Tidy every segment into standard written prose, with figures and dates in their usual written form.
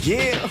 Yeah.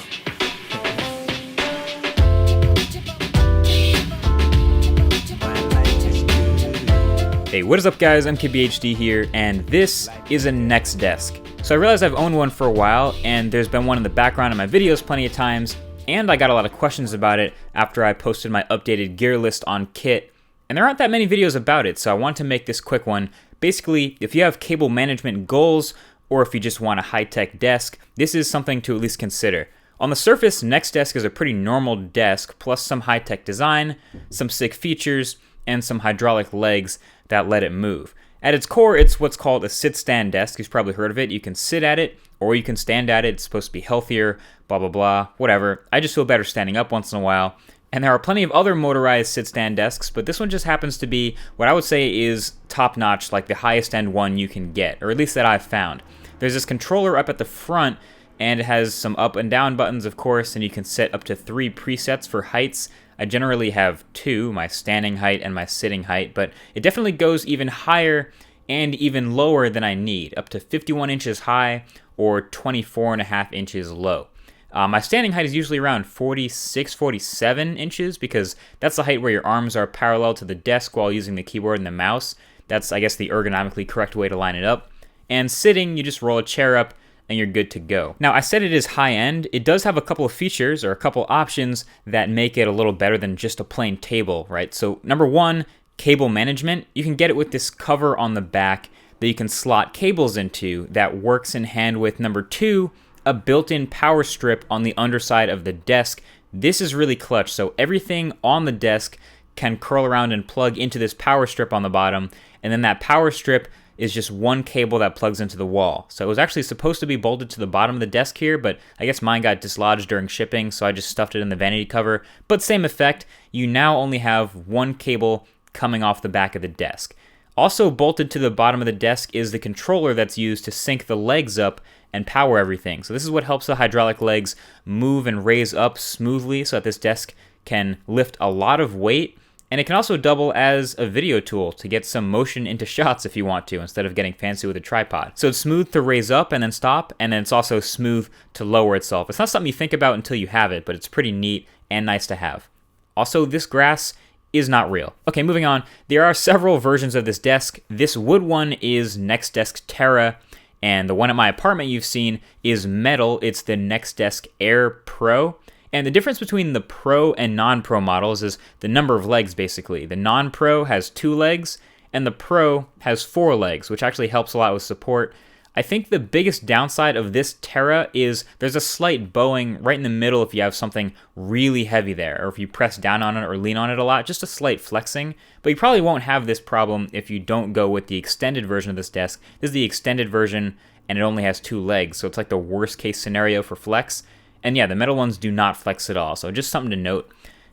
Hey, what is up guys, MKBHD here, and this is a NextDesk. So I realized I've owned one for a while, and there's been one in the background of my videos plenty of times, and I got a lot of questions about it after I posted my updated gear list on Kit, and there aren't that many videos about it, so I want to make this quick one. Basically, if you have cable management goals, or if you just want a high-tech desk, this is something to at least consider. On the surface, NextDesk is a pretty normal desk, plus some high-tech design, some sick features, and some hydraulic legs that let it move. At its core, it's what's called a sit-stand desk. You've probably heard of it. You can sit at it, or you can stand at it. It's supposed to be healthier, blah, blah, blah, whatever. I just feel better standing up once in a while. And there are plenty of other motorized sit-stand desks, but this one just happens to be what I would say is top-notch, like the highest-end one you can get, or at least that I've found. There's this controller up at the front, and it has some up and down buttons, of course, and you can set up to 3 presets for heights. I generally have 2, my standing height and my sitting height, but it definitely goes even higher and even lower than I need, up to 51 inches high or 24.5 inches low. My standing height is usually around 46, 47 inches because that's the height where your arms are parallel to the desk while using the keyboard and the mouse. That's, I guess, the ergonomically correct way to line it up. And sitting, you just roll a chair up and you're good to go. Now, I said it is high-end. It does have a couple of features or a couple options that make it a little better than just a plain table, right? So, number one, cable management. You can get it with this cover on the back that you can slot cables into that works in hand with, number two, a built-in power strip on the underside of the desk. This is really clutch, so everything on the desk can curl around and plug into this power strip on the bottom, and then that power strip is just one cable that plugs into the wall. So it was actually supposed to be bolted to the bottom of the desk here, but I guess mine got dislodged during shipping, so I just stuffed it in the vanity cover. But same effect, you now only have one cable coming off the back of the desk. Also bolted to the bottom of the desk is the controller that's used to sync the legs up and power everything. So this is what helps the hydraulic legs move and raise up smoothly so that this desk can lift a lot of weight. And it can also double as a video tool to get some motion into shots if you want to, instead of getting fancy with a tripod. So it's smooth to raise up and then stop, and then it's also smooth to lower itself. It's not something you think about until you have it, but it's pretty neat and nice to have. Also, this grass is not real. Okay, moving on. There are several versions of this desk. This wood one is NextDesk Terra, and the one at my apartment you've seen is metal. It's the NextDesk Air Pro. And the difference between the Pro and non-Pro models is the number of legs, basically. The non-Pro has 2 legs, and the Pro has 4 legs, which actually helps a lot with support. I think the biggest downside of this Terra is there's a slight bowing right in the middle if you have something really heavy there, or if you press down on it or lean on it a lot, just a slight flexing. But you probably won't have this problem if you don't go with the extended version of this desk. This is the extended version, and it only has 2 legs, so it's like the worst case scenario for flex. And yeah, the metal ones do not flex at all, so just something to note.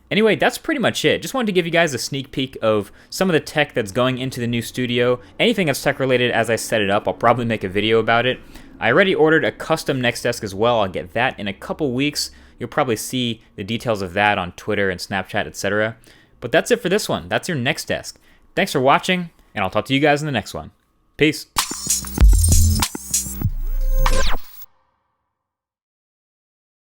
Anyway, that's pretty much it. Just wanted to give you guys a sneak peek of some of the tech that's going into the new studio. Anything that's tech related as I set it up, I'll probably make a video about it. I already ordered a custom NextDesk as well. I'll get that in a couple weeks. You'll probably see the details of that on Twitter and Snapchat, etc. But that's it for this one. That's your NextDesk. Thanks for watching, and I'll talk to you guys in the next one. Peace.